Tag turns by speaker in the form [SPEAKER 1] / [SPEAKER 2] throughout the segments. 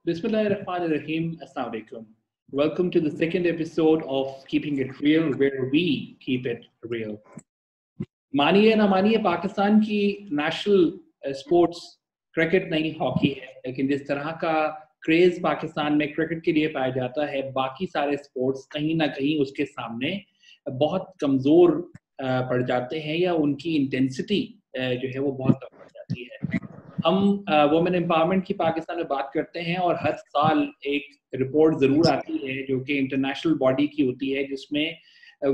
[SPEAKER 1] Bismillahirrahmanirrahim. Assalamu alaikum. Welcome to the second episode of Keeping It Real, where we keep it real. मानिए ना मानिए, पाकिस्तान की national sports cricket नहीं, hockey है, लेकिन जिस तरह का क्रेज पाकिस्तान में क्रिकेट के लिए पाया जाता है, बाकी सारे स्पोर्ट्स कहीं ना कहीं उसके सामने बहुत कमज़ोर पड़ जाते हैं, या उनकी इंटेंसिटी जो है वो बहुत कम पड़ जाती है। हम वुमेन एम्पावरमेंट की पाकिस्तान में बात करते हैं, और हर साल एक रिपोर्ट ज़रूर आती है जो कि इंटरनेशनल बॉडी की होती है, जिसमें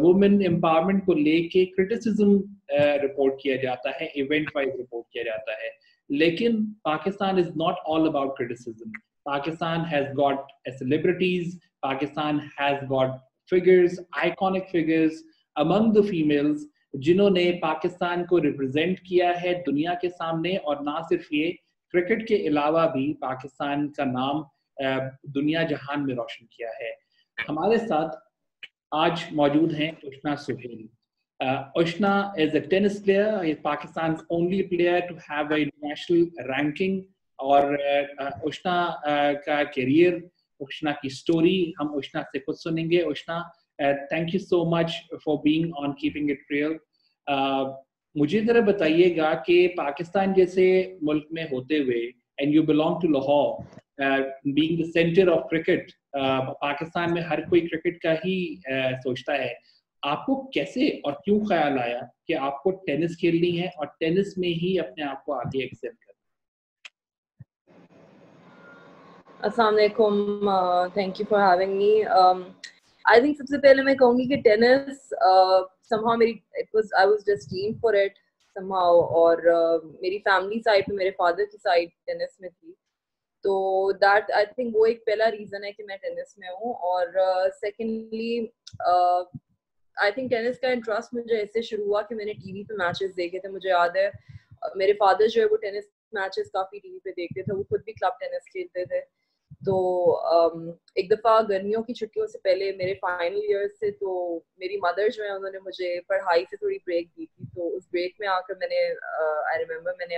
[SPEAKER 1] वुमेन एम्पावरमेंट को लेके क्रिटिसिज्म रिपोर्ट किया जाता है, इवेंट वाइज रिपोर्ट किया जाता है। लेकिन Pakistan is not all about criticism. Pakistan has got celebrities, Pakistan has got figures, iconic figures among the females, जिन्होंने पाकिस्तान को रिप्रेजेंट किया है दुनिया के सामने, और ना सिर्फ ये, क्रिकेट के अलावा भी पाकिस्तान का नाम दुनिया जहान में रोशन किया है। हमारे साथ आज मौजूद हैं उष्णा Suhail. Ushna is a tennis player. He is Pakistan's only player to have a national ranking. और उष्णा का करियर, उष्णा की स्टोरी हम उष्णा से खुद सुनेंगे. Ushna, thank you so much for being on keeping it real. मुझे जरा बताइएगा कि पाकिस्तान जैसे मुल्क में होते हुए, and you belong to Lahore, being the centre of cricket, Pakistan में हर कोई क्रिकेट का ही सोचता है. आपको कैसे और क्यों ख्याल आया कि आपको टेनिस खेलनी है और टेनिस में ही अपने आप को आगे एक्सेल करना?
[SPEAKER 2] अस्सलाम वालेकुम, thank you for having me. I think सबसे पहले मैं कहूँगी कि टेनिस somehow मेरी I was destined for it somehow, और मेरी फैमिली साइड पे, मेरे फादर की साइड टेनिस में थी, तो दैट आई थिंक वो एक पहला रीज़न है कि मैं टेनिस में हूँ. और सेकेंडली आई थिंक टेनिस का इंटरेस्ट मुझे ऐसे शुरू हुआ कि मैंने टीवी पे मैचेस देखे थे. मुझे याद है मेरे फादर जो है वो टेनिस मैचेस काफ़ी टीवी पे देखते थे, वो खुद भी क्लब टेनिस खेलते थे. तो एक दफ़ा गर्मियों की छुट्टियों से पहले, मेरे फाइनल ईयर से, तो मेरी मदर जो है उन्होंने मुझे पढ़ाई से थोड़ी ब्रेक दी थी. तो उस ब्रेक में आकर मैंने आई रिमेम्बर मैंने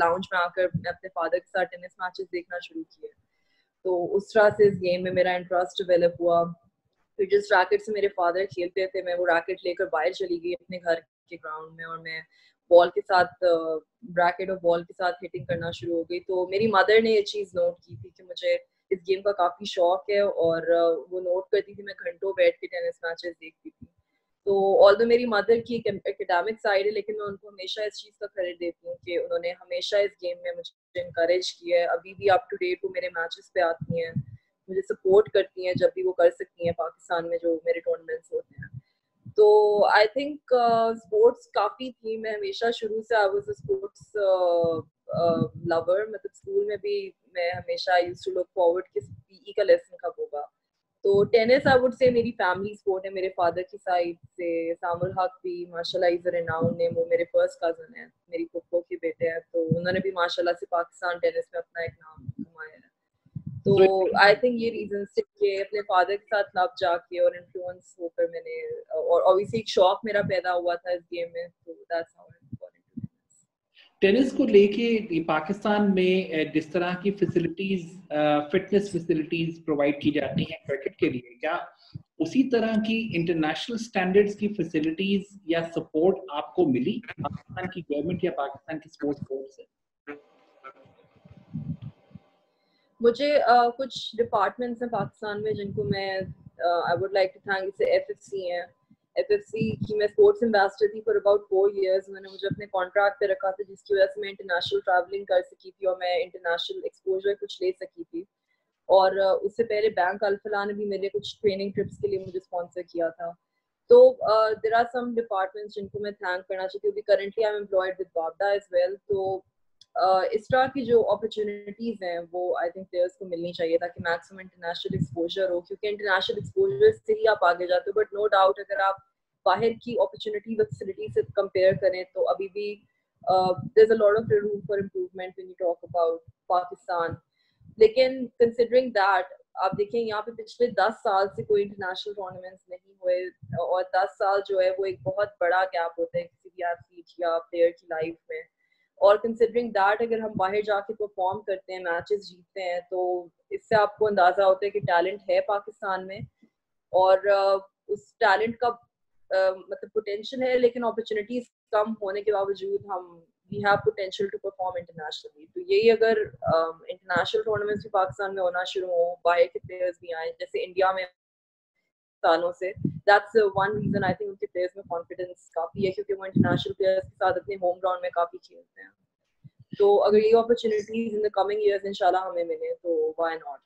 [SPEAKER 2] लाउंज में आकर मैं अपने फादर के साथ टेनिस मैचेस देखना शुरू किए. तो उस तरह से इस गेम में मेरा इंटरेस्ट डेवलप हुआ. फिर जिस रैकेट से मेरे फादर खेलते थे, मैं वो रैकेट लेकर बाहर चली गई अपने घर के ग्राउंड में, और मैं बॉल के साथ, रैकेट और बॉल के साथ हिटिंग करना शुरू हो गई. तो मेरी मदर ने ये चीज़ नोट की थी कि मुझे इस गेम का काफ़ी शौक है, और वो नोट करती थी, मैं घंटों बैठ के टेनिस मैचेस देखती थी. तो ऑल्दो मेरी मदर की एक एकेडमिक साइड है, लेकिन मैं उनको हमेशा इस चीज़ का क्रेडिट देती हूँ कि उन्होंने हमेशा इस गेम में मुझे इनकरेज किया है. अभी भी अप टू डेट वो मेरे मैचेस पे आती हैं, मुझे सपोर्ट करती हैं जब भी वो कर सकती हैं पाकिस्तान में जो मेरे टूर्नामेंट्स होते हैं. तो आई थिंक स्पोर्ट्स काफ़ी थी. मैं हमेशा शुरू से I was a sports lover. मतलब स्कूल में भी मैं हमेशा I used to look forward कि पीई का लेसन कब होगा. तो टेनिस आई वुड से मेरी फैमिली स्पोर्ट है. मेरे फादर की साइड से सामुल हक भी माशाल्लाह इज अ रेनाउंड नेम, वो मेरे फर्स्ट कजन है, मेरी फुफ्फो के बेटे हैं, तो उन्होंने भी माशाल्लाह से पाकिस्तान टेनिस में अपना एक नाम कमाया है. तो आई थिंक ये रीजन से कि अपने फादर के साथ लव जाके और इन्फ्लुएंस होकर मैंने, और ऑब्वियसली एक शौक मेरा पैदा हुआ था इस गेम में, तो that's how I got into tennis.
[SPEAKER 1] Tennis को लेके पाकिस्तान में जिस तरह की फैसिलिटीज, फिटनेस फैसिलिटीज प्रोवाइड की जाती हैं क्रिकेट के लिए, क्या उसी तरह की इंटरनेशनल स्टैंडर्ड्स की फैसिलिटीज या सपोर्ट आपको मिली पाकिस्तान की गवर्नमेंट या पाकिस्तान की स्पोर्ट्स बोर्ड से?
[SPEAKER 2] मुझे कुछ डिपार्टमेंट्स हैं पाकिस्तान में जिनको मैं I would like to thank. जैसे एफएफसी हैं. एफएफसी की मैं स्पोर्ट्स एम्बेसडर थी फॉर अबाउट 4 years. उन्होंने मुझे अपने कॉन्ट्रैक्ट पे रखा था, जिसकी वजह से मैं इंटरनेशनल ट्रैवलिंग कर सकी थी और मैं इंटरनेशनल एक्सपोजर कुछ ले सकी थी. और उससे पहले बैंक अल-फलाह ने भी मेरे कुछ ट्रेनिंग ट्रिप्स के लिए मुझे स्पॉन्सर किया था. तो देयर आर सम डिपार्टमेंट्स जिनको मैं थैंक करना चाहती हूँ. Currently I am employed with वापडा एज वेल. तो इस तरह की जो अपॉर्चुनिटीज़ हैं वो आई थिंक प्लेयर्स को मिलनी चाहिए ताकि मैक्सिमम इंटरनेशनल एक्सपोजर हो, क्योंकि इंटरनेशनल एक्सपोजर से ही आप आगे जाते हो. बट नो डाउट अगर आप बाहर की अपॉर्चुनिटी फैसिलिटी से कंपेयर करें तो अभी भी there is a lot of room for improvement when you talk about Pakistan. लेकिन कंसिडरिंग दैट, आप देखें यहाँ पे पिछले 10 साल से कोई इंटरनेशनल टूर्नामेंट्स नहीं हुए, और 10 साल जो है वो एक बहुत बड़ा गैप होता है किसी भी एथलीट या प्लेयर की लाइफ में. और कंसिडरिंग दैट अगर हम बाहर जाके परफॉर्म करते हैं, मैचेस जीतते हैं, तो इससे आपको अंदाजा होता है कि टैलेंट है पाकिस्तान में और उस टैलेंट का मतलब पोटेंशियल है, लेकिन अपॉर्चुनिटीज कम होने के बावजूद हम we have potential to perform internationally. तो यही अगर इंटरनेशनल टूर्नामेंट्स भी पाकिस्तान में होना शुरू हो, बाहर के प्लेयर्स भी आए जैसे इंडिया में सालों से, that's one reason I think उनके प्लेयर्स में कॉन्फिडेंस काफी है, क्योंकि वो इंटरनेशनल प्लेयर्स के साथ अपने होम ग्राउंड में काफी खेलते हैं। तो अगर ये opportunities in the coming years इंशाल्लाह हमें मिले तो why not,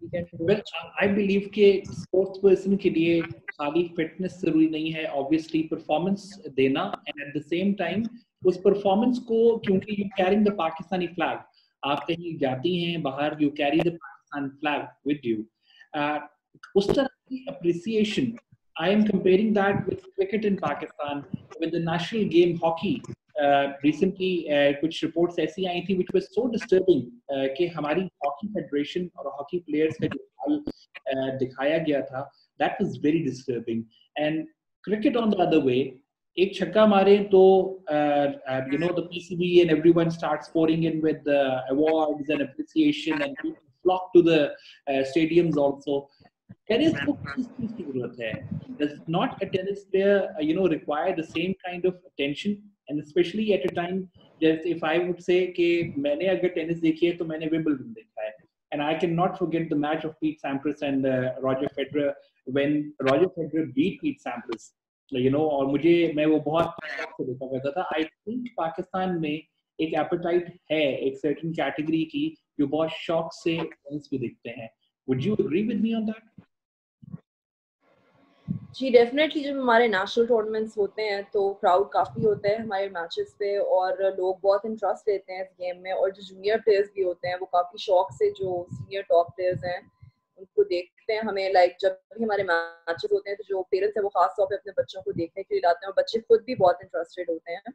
[SPEAKER 2] we can do it.
[SPEAKER 1] I believe कि स्पोर्ट्स पर्सन के लिए खाली फिटनेस जरूरी नहीं है, ऑब्वियसली परफॉर्मेंस देना, and at the same time उस परफॉर्मेंस को, क्योंकि you carrying the Pakistani flag, आप कहीं जाती हैं बाहर, you carry the Pakistan flag with you, उस तरह की appreciation, I am comparing that with cricket in Pakistan, with the national game hockey. Recently, कुछ reports ऐसी आई थी which was so disturbing कि हमारी hockey federation और hockey players का जो हाल दिखाया गया था, that was very disturbing. And cricket on the other way, एक छक्का मारे तो you know the PCB and everyone starts pouring in with awards and appreciation, and people flock to the stadiums also. Tennis को किस चीज की जरूरत है? Does not a tennis player you know require the same kind of attention, and especially at a time, just if I would say कि मैंने अगर tennis देखी है तो मैंने विंबलडन देखा है, and I cannot forget the match of Pete Sampras and Roger Federer when Roger Federer beat Pete Sampras, you know, और मुझे मैं वो बहुत से देखा करता था। I think पाकिस्तान में एक appetite है एक certain category की जो बहुत शौक से टेनिस भी देखते हैं। Would you agree with me on that?
[SPEAKER 2] जी डेफिनेटली, जब हमारे नेशनल टूर्नामेंट्स होते हैं तो क्राउड काफ़ी होता है हमारे मैचेस पे और लोग बहुत इंटरेस्ट लेते हैं इस गेम में, और जो जूनियर प्लेयर्स भी होते हैं वो काफ़ी शौक से जो सीनियर टॉप प्लेयर्स हैं उनको देखते हैं। हमें लाइक जब भी हमारे मैचेस होते हैं तो जो पेरेंट्स हैं वो खास तौर पे अपने बच्चों को देखने के लिए लाते हैं और बच्चे खुद भी बहुत इंटरेस्टेड होते हैं।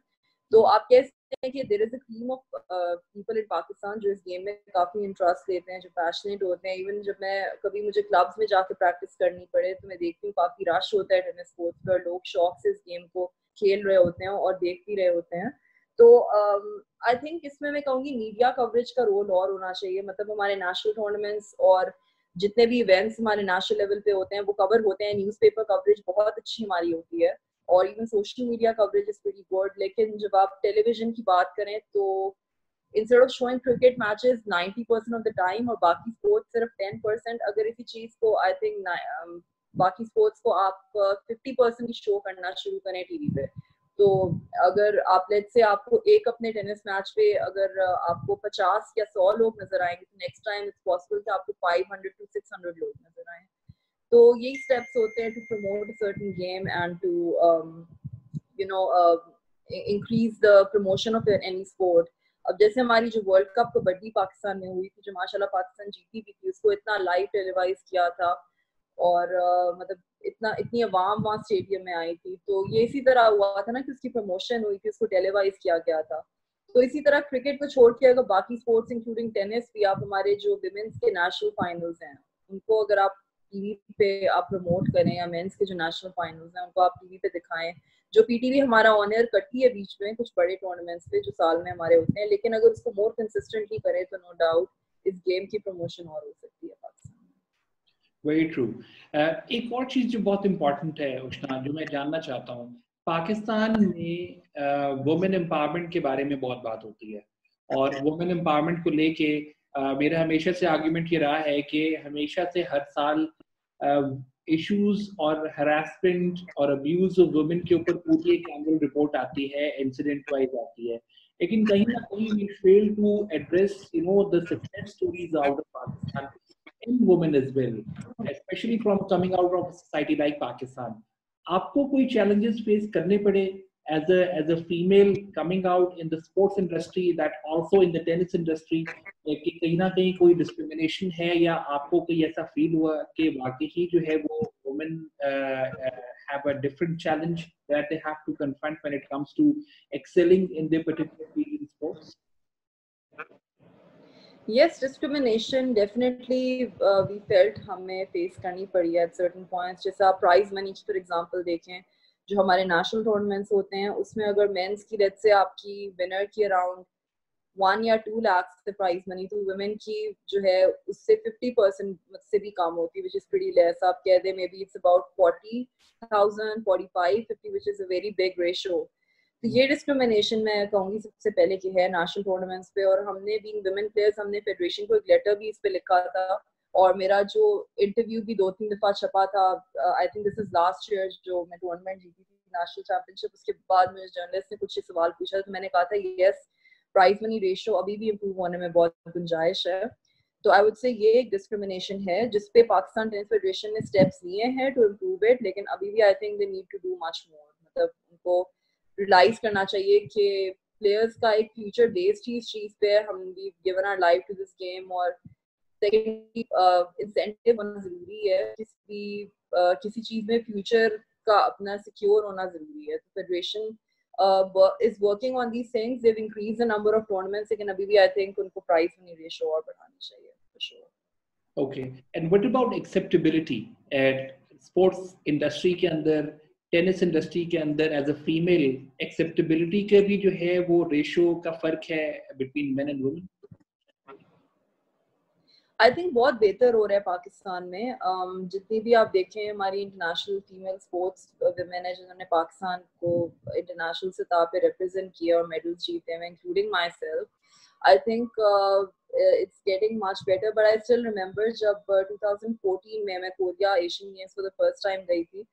[SPEAKER 2] तो आप कह सकते हैं कि there is a team of people in Pakistan जो इस गेम में काफ़ी इंटरेस्ट लेते हैं, जो पैशनेट होते हैं। इवन जब मैं कभी मुझे क्लब्स में जाके प्रैक्टिस करनी पड़े तो मैं देखती हूँ काफ़ी रश होता है टेनिस कोर्ट पर, लोग शौक से इस गेम को खेल रहे होते हैं और देख भी रहे होते हैं। तो आई थिंक इसमें मैं कहूँगी मीडिया कवरेज का रोल और होना चाहिए। मतलब हमारे नेशनल टूर्नामेंट्स और जितने भी इवेंट्स हमारे नेशनल लेवल पे होते हैं वो कवर होते हैं, न्यूज़पेपर कवरेज बहुत अच्छी हमारी होती है और even social media coverage is pretty good. लेकिन जब आप टेलीविजन की बात करें तो instead of showing cricket matches 90% of the time और बाकी स्पोर्ट्स सिर्फ 10%, अगर इसी चीज को आई थिंक बाकी स्पोर्ट्स को आप 50% की शो करना शुरू करें टीवी पे, तो अगर आप लेट्स से आपको एक अपने टेनिस मैच पे अगर आपको 50 या 100 लोग नजर आएंगे तो नेक्स्ट टाइम इट्स पॉसिबल कि आपको 500 to 600 लोग नजर आए। तो यही स्टेप्स होते हैं to promote a certain game and to you know increase the promotion of any sport. अब जैसे हमारी जो वर्ल्ड कप कबड्डी पाकिस्तान में हुई थी, जो माशाल्लाह पाकिस्तान जीती भी थी, उसको इतना लाइव टेलीवाइज किया था और मतलब इतनी अवाम वहाँ स्टेडियम में आई थी, तो ये इसी तरह हुआ था ना कि उसकी प्रमोशन हुई थी, उसको टेलीवाइज किया गया था। तो इसी तरह क्रिकेट को छोड़ के अगर बाकी स्पोर्ट्स इंक्लूडिंग टेनिस भी, आप हमारे जो विमेंस के नेशनल फाइनल्स हैं उनको अगर आप टीवी पे आप प्रमोट करें, या मेंस के जो नेशनल फाइनल्स हैं उनको आप टीवी पे दिखाएं, जो पीटीवी हमारा ऑन एयर करती है बीच में कुछ बड़े टूर्नामेंट्स पे जो साल में हमारे होते हैं, लेकिन अगर उसको मोर कंसिस्टेंटली करें तो नो डाउट इस गेम की प्रमोशन और हो सकती है पाकिस्तान में।
[SPEAKER 1] Very true. एक और चीज जो बहुत इंपॉर्टेंट है उष्णा, जो मैं जानना चाहता हूँ, पाकिस्तान में वुमेन एम्पावरमेंट के बारे में बहुत बात होती है और वुमेन एम्पावरमेंट को लेके मेरा हमेशा से आर्गुमेंट ये रहा है कि हमेशा से हर साल इश्यूज और हरासमेंट और अब्यूज ऑफ वुमेन के ऊपर पूरी एक एनुअल रिपोर्ट आती है, इंसिडेंट वाइज आती है, लेकिन कहीं ना कहीं we fail to address you know the success stories out of Pakistan in women as well, especially from coming out of a society like Pakistan. आपको कोई challenges face करने पड़े as a female coming out in the sports industry, that also in the tennis industry, कि कहीं ना कहीं कोई discrimination है, या आपको कोई ऐसा feel हुआ कि वाकई ही जो है वो women have a different challenge that they have to confront when it comes to excelling in their particular field in sports?
[SPEAKER 2] Yes, discrimination definitely we felt हमें face करनी पड़ी है at certain points। जैसे आप प्राइज मनी की for example देखें जो हमारे नेशनल टूर्नामेंट्स होते हैं उसमें अगर मेंस की लेट्स से आपकी विनर की अराउंड 1 या 2 लाख से प्राइज मनी, तो वुमेन की जो है उससे 50% से भी कम होती है, विच इज प्रीटी लेस. आप कह दें may be it's about 40,000, 45, 50, which is a very big ratio. तो ये डिस्क्रिमिनेशन मैं कहूँगी सबसे पहले की है नेशनल टूर्नामेंट्स पे. और हमने बीइंग वुमेन प्लेयर्स हमने फेडरेशन को एक लेटर भी इस पे लिखा था, और मेरा जो इंटरव्यू भी 2-3 दफा छपा था. I think this is last year जो मैं टूर्नामेंट जीती थी नेशनल चैंपियनशिप. उसके बाद मुझे जर्नलिस्ट ने कुछ सवाल पूछा, तो मैंने कहा था यस, प्राइज मनी रेशियो अभी भी इम्प्रूव होने में बहुत गुंजाइश है. तो आई वुड से ये एक डिस्क्रिमिनेशन है जिसपे पाकिस्तान टेनिस फेडरेशन ने स्टेप्स लिए हैं टू इम्प्रूव इट, लेकिन अभी भी I think they need to do much more. मतलब उनको रियलाइज करना चाहिए कि प्लेयर्स का एक फ्यूचर बेस्ड ही इस चीज पे है. हम we given our life to this game. और सेकेंडली इंसेंटिव होना जरूरी है. किसी चीज में फ्यूचर का अपना सिक्योर होना जरूरी है. तो federation is working on these things. They've increased the number of tournaments. लेकिन अभी भी I think उनको prize money ratio और बढ़ानी चाहिए for sure.
[SPEAKER 1] Okay. And what about acceptability at sports industry के अंदर, टेनिस इंडस्ट्री के अंदर एज अ फीमेल एक्सेप्टेबिलिटी के भी जो है वो रेशियो का फर्क है between main and women?
[SPEAKER 2] I think बहुत बेहतर हो रहा है पाकिस्तान में. जितनी भी आप देखें हमारी इंटरनेशनल फीमेल स्पोर्ट्स वुमेन है जिन्होंने पाकिस्तान को इंटरनेशनल सतह पे रिप्रेजेंट किया और मेडल्स जीते हैं, including my self. I think it's getting much better. But I still remember जब 2014 में मैं Korea Asian games for the first time गई थी,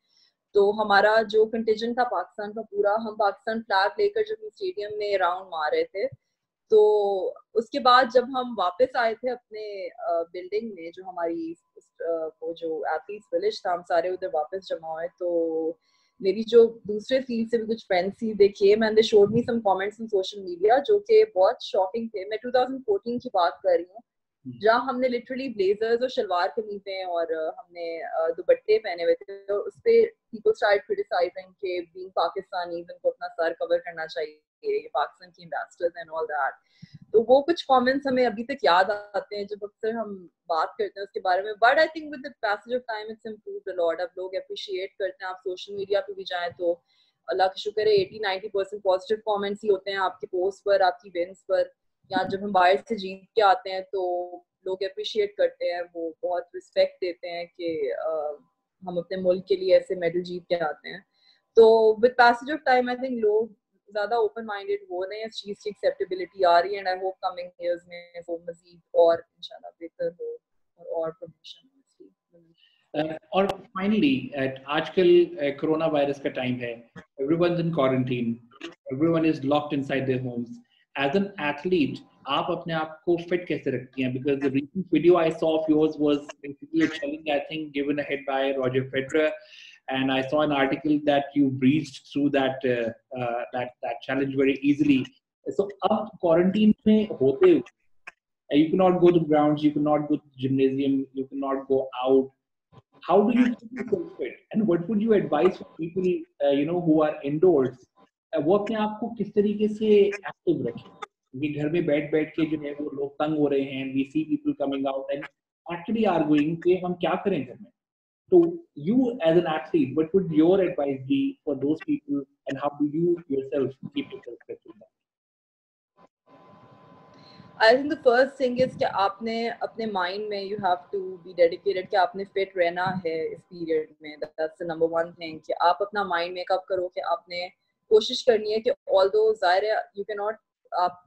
[SPEAKER 2] तो हमारा जो कंटिजेंट था पाकिस्तान का पूरा, हम पाकिस्तान फ्लैग लेकर जब स्टेडियम में राउंड मार रहे थे, तो उसके बाद जब हम वापस आए थे अपने बिल्डिंग में, जो हमारी वो जो एथलीट्स विलेज था, हम सारे उधर वापस जमा हुए, तो मेरी जो दूसरे फील्ड से भी कुछ फ्रेंड्स थी, they came and they showed me some comments on social media जो कि बहुत शॉकिंग थे. मैं 2014 की बात कर रही हूँ, जहाँ हमने लिटरली ब्लेजर्स और शलवार कमीजें और हमने दुपट्टे पहने हुए थे. और उस पे पीपल स्टार्ट क्रिटिसाइजिंग कि बीइंग पाकिस्तानी इनको अपना सर कवर करना चाहिए, ये पाकिस्तान की एम्बेसडर्स एंड ऑल दैट. तो वो कुछ कमेंट्स हमें अभी तक याद आते हैं जब अक्सर हम बात करते हैं उसके बारे में. But I think with the passage of time it's improved a lot. अब लोग अप्रिशिएट करते हैं. आप सोशल मीडिया पे भी जाएं तो अल्लाह का शुक्र है 80-90% पॉजिटिव कमेंट्स ही होते हैं आपके पोस्ट पर, आपकी विन्स पर. या जब हम बाहर से जीत के आते हैं तो लोग अप्रिशिएट करते हैं, वो बहुत रिस्पेक्ट देते हैं कि हम अपने मुल्क के लिए ऐसे मेडल जीत के आते हैं. तो with passage of time I think लोग ज्यादा ओपन माइंडेड हो रहे हैं, इस चीज की एक्सेप्टेबिलिटी आ रही है. And I hope coming years में वो मजीद और इंशाल्लाह बेहतर हो और प्रमोशन.
[SPEAKER 1] और फाइनली आजकल कोरोना वायरस का टाइम है, everyone is in quarantine, everyone is locked inside their homes. As an athlete आप अपने आप को फिट कैसे रखती हैं? Because the recent video I saw of yours was basically a challenge, I think given ahead by Roger Federer, and I saw an article that you breezed through that challenge very easily. So अब quarantine में होते हुए, you cannot go to grounds, you cannot go to gymnasium, you cannot go out. How do you keep yourself fit? And what would you advise for people who are indoors? वो अपने आप को किस तरीके से एक्टिव रखें? क्योंकि घर में बैठ के जो है वो लोग तंग हो रहे हैं. We see people coming out and actually arguing कि हम क्या करें घर में. So you as an athlete, what would your advice be for those people, and how do you yourself keep yourself fit in that?
[SPEAKER 2] I think the first thing is कि आपने अपने mind में you have to be dedicated कि आपने fit रहना है इस period में. That's the number one thing कि आप अपना mind make up करो कि आपने कोशिश करनी है कि although ज़ाहिर है you cannot आप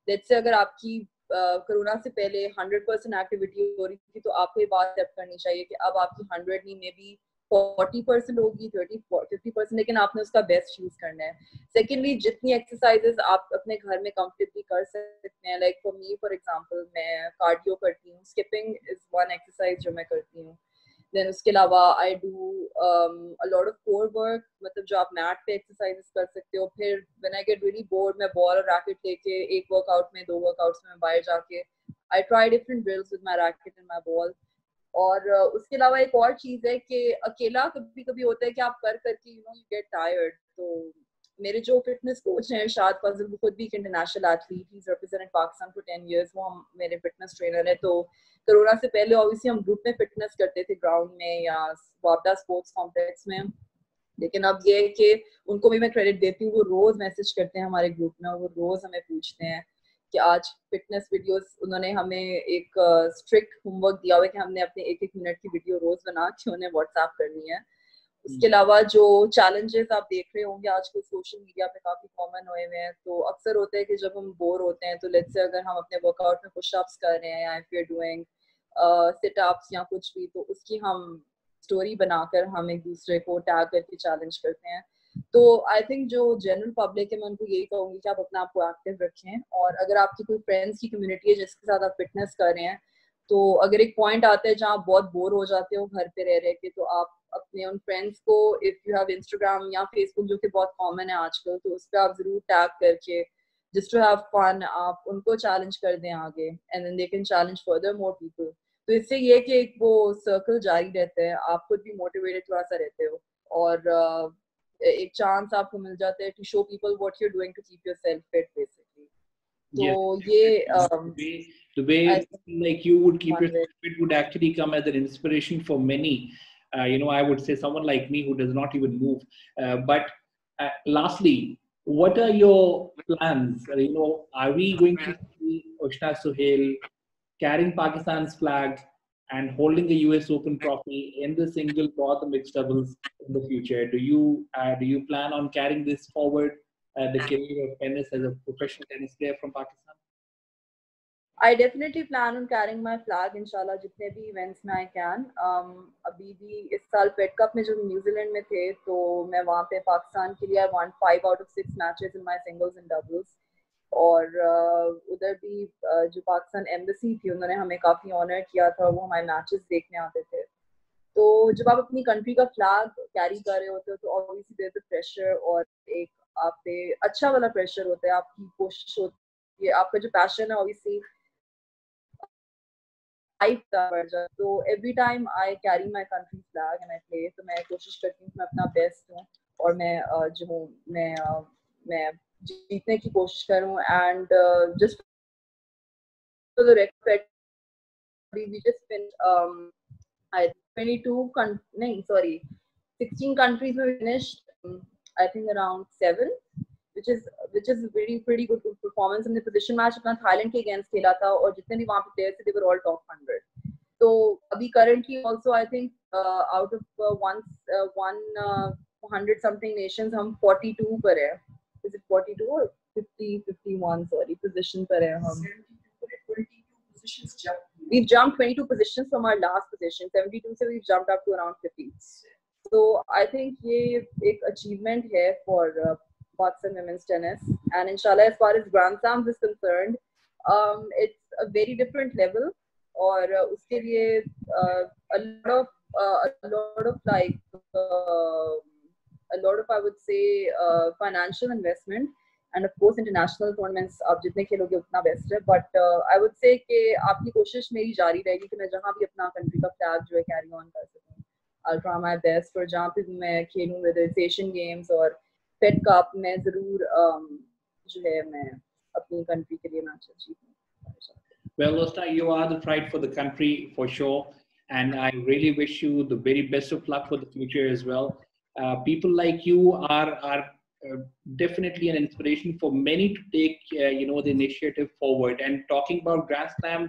[SPEAKER 2] let's say अगर आपकी कोरोना से पहले 100% एक्टिविटी हो रही थी तो आपको ये बात एक्सेप्ट करनी चाहिए कि अब आपकी 100 नहीं मे बी 40% होगी, 30-50%, लेकिन आपने उसका बेस्ट यूज करना है. सेकेंडली जितनी एक्सरसाइजेस आप अपने घर में कंफर्टेबली कर सकते हैं, like for me for example मैं कार्डियो करती हूँ, स्किपिंग इज वन एक्सरसाइज जो मैं करती हूँ. देन उसके अलावा I do a lot of core work, मतलब जो आप मैट पे एक्सरसाइजेस कर सकते हो. फिर when I get really bored मैं बॉल और रैकेट लेके एक वर्कआउट में 2 वर्कआउट्स में बाहर जाके I try different drills with my racket and my ball. और उसके अलावा एक और चीज है कि अकेला कभी कभी होता है कि आप कर करके यू गेट टायर्ड. तो मेरे जो फिटनेस कोच हैं इरशाद फजल, वो खुद भी एक international athlete, he is represented Pakistan for 10 years, वो हम मेरे फिटनेस ट्रेनर है. तो कोरोना से पहले ऑब्वियसली हम ग्रुप में फिटनेस करते थे ग्राउंड में या वापडा स्पोर्ट्स कॉम्प्लेक्स में. लेकिन अब ये है कि उनको भी मैं क्रेडिट देती हूँ, वो रोज मैसेज करते हैं हमारे ग्रुप में, वो रोज हमें पूछते हैं कि आज फिटनेस वीडियोस, उन्होंने हमें एक स्ट्रिक्ट होमवर्क दिया हुआ है कि हमने अपने 1-1 मिनट की वीडियो रोज बना के उन्हें व्हाट्सएप करनी है। उसके अलावा जो चैलेंजेस आप देख रहे होंगे आजकल सोशल मीडिया पे काफी कॉमन हुए हुए हैं, तो अक्सर होता है कि जब हम बोर होते हैं तो लेट्स से अगर हम अपने वर्कआउट में पुशअप्स कर रहे हैं या if you are doing situps या कुछ भी, तो उसकी हम स्टोरी बनाकर हम एक दूसरे को टैग करके चैलेंज करते हैं। तो आई थिंक जो जनरल पब्लिक है, मैं उनको यही कहूंगी कि आप अपने आप को एक्टिव रखें, और अगर आपकी कोई फ्रेंड्स की कम्युनिटी है जिसके साथ आप फिटनेस कर रहे हैं, तो अगर एक पॉइंट आता है जहाँ आप बहुत बोर हो जाते हो घर पे रह रहे के, तो आप अपने उन फ्रेंड्स को, इफ यू हैव इंस्टाग्राम या फेसबुक जो कि बहुत कॉमन है आजकल, तो उस पर आप जरूर टैग करके जस्ट टू हैव फन आप उनको चैलेंज कर दें आगे, and then they can challenge further more people. तो इससे ये कि एक वो सर्कल जारी रहता है, आप खुद भी मोटिवेटेड थोड़ा सा रहते हो, और एक चांस आपको मिल जाता है to show people what you are doing to keep yourself fit basically. तो ये
[SPEAKER 1] the way like you would keep
[SPEAKER 2] one
[SPEAKER 1] yourself fit would actually come as an inspiration for many. I would say someone like me who does not even move. But lastly, what are your plans? Are we going to see Ushna Suhail carrying Pakistan's flag and holding the US Open trophy in the singles or the mixed doubles in the future? Do you plan on carrying this forward, the career of tennis as a professional tennis player from Pakistan?
[SPEAKER 2] I definitely plan on carrying my flag, inshallah, जितने भी events में I can. अभी भी इस साल Fed Cup में जब New Zealand में थे, तो मैं वहाँ पे पाकिस्तान के लिए I won 5 out of 6 matches in my singles and doubles. और उधर भी जो पाकिस्तान एम्बेसी थी, उन्होंने हमें काफी ऑनर किया था, वो हमारे मैचेस देखने आते थे। तो जब आप अपनी कंट्री का फ्लैग कैरी कर रहे होते हो, तो ऑब्वियसली देयर इज प्रेशर, और एक आप पे अच्छा वाला प्रेशर होता है, आपकी कोशिश होती है, आपका जो पैशन है ऑब्वियसली बढ़ जाए। तो every time I carry my country flag and I play, तो मैं कोशिश करती हूँ कि मैं अपना बेस्ट हूँ, और मैं जो हूँ मैं जीतने की कोशिश करूँ। And just for the respect, we just finished I 16 countries we finished, I think around 7, which is pretty good performance. हमने position match अपना थाईलैंड के अगेंस्ट खेला था, और जितने भी वहाँ पे प्लेयर्स थे they were all top 100. तो अभी currently also I think out of 100 something nations हम 42 पर है. Is it 42 or 51? Sorry, position पर है हम. 22 positions jump. We've jumped 22 positions from our last position. 72 से we've jumped up to around 50. So I think ये एक achievement है for Pakistan women's tennis. And inshallah, as far as Grand Slams is concerned, it's a very different level. और उसके लिए a lot of I would say financial investment. And of course international tournaments आप जितने खेलोगे उतना best है, but I would say कि आपकी कोशिश मेरी जारी रहेगी कि मैं जहाँ भी अपना कंट्री का फ्लैग जो है कैरी ऑन कर सकूँ. I'll try my best, और जहाँ पे भी मैं खेलूँ, whether it's Asian Games और फेड कप, मैं जरूर जो है मैं अपनी कंट्री के लिए matches जीतूँ.
[SPEAKER 1] Well, Ushna, you are the pride for the country for sure, and I really wish you the very best of luck for the future as well. People like you are definitely an inspiration for many to take the initiative forward. And talking about Grand Slam,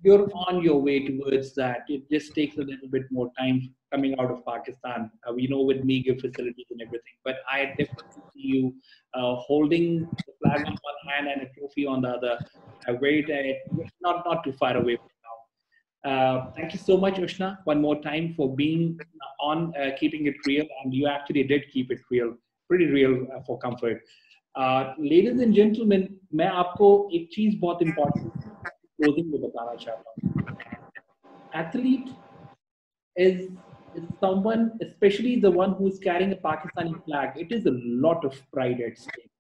[SPEAKER 1] you're on your way towards that. It just takes a little bit more time coming out of Pakistan, with meager facilities and everything. But I definitely see you holding the flag on one hand and a trophy on the other. Not too far away from now. Thank you so much, Ushna, one more time for being on Keeping It Real. And you actually did keep it real. Pretty real for comfort. Ladies and gentlemen, मैं आपको एक चीज बहुत important closing में बताना चाहता हूँ. Athlete is someone, especially the one who is carrying a Pakistani flag. It is a lot of pride at stake.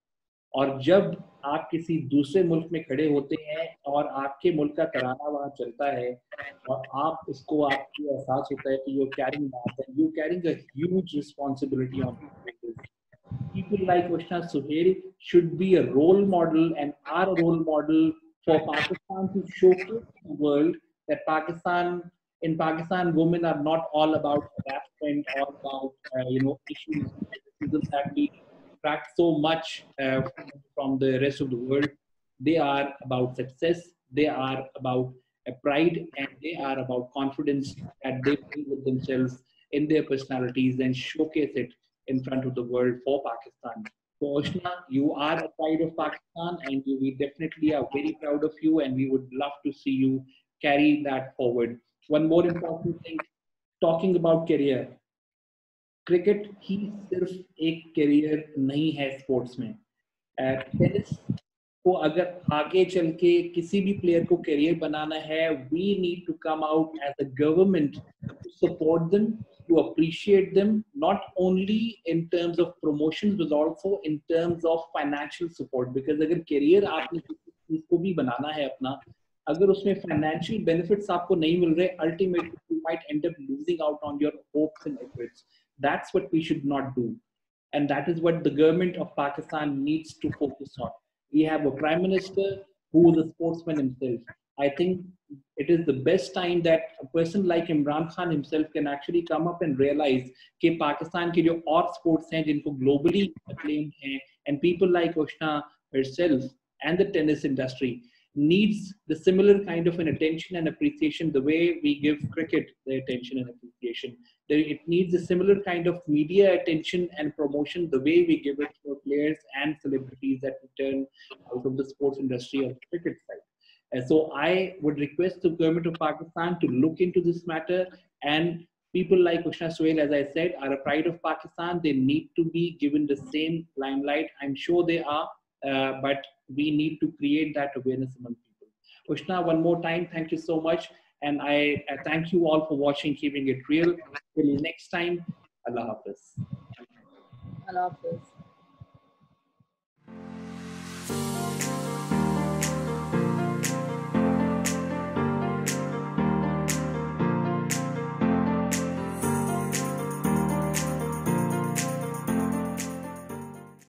[SPEAKER 1] और जब आप किसी दूसरे मुल्क में खड़े होते हैं और आपके मुल्क का तराना वहाँ चलता है और आप उसको आपको एहसास होता है कि you're carrying that, and you're carrying a huge responsibility on your shoulders. People like Ushna Suhail should be a role model and are a role model for Pakistan to showcase to the world that in Pakistan, women are not all about harassment or about issues athleticism that we track so much from the rest of the world. They are about success, they are about pride, and they are about confidence that they bring with themselves in their personalities and showcase it in front of the world for Pakistan. So, Oshna, you are a pride of Pakistan, and we definitely are very proud of you, and we would love to see you carry that forward. One more important thing, talking about career, cricket ही सिर्फ एक career नहीं है sports में. Tennis को अगर आगे चल के किसी भी प्लेयर को करियर बनाना है, we need to come out as a government to support them, to appreciate them, not only in terms of promotions but also in terms of financial support. Because अगर career आपने किसी को भी बनाना है अपना, अगर उसमें financial benefits आपको नहीं मिल रहे, ultimately you might end up losing out on your hopes and efforts. That's what we should not do, and that is what the government of Pakistan needs to focus on. We have a prime minister who is a sportsman himself. I think it is the best time that a person like Imran Khan himself can actually come up and realize कि पाकिस्तान के जो और sports हैं जिनको globally acclaimed हैं, and people like Oshna herself and the tennis industry needs the similar kind of an attention and appreciation the way we give cricket the attention and appreciation. It needs a similar kind of media attention and promotion the way we give it for players and celebrities that return out of the sports industry of the cricket side. So I would request the government of Pakistan to look into this matter, and people like Ushna Sohail, as I said, are a pride of Pakistan. They need to be given the same limelight. I'm sure they are, but we need to create that awareness among people. Ushna, one more time, thank you so much. And I thank you all for watching Keeping It Real. Till next time, Allah Hafiz.
[SPEAKER 2] Allah Hafiz.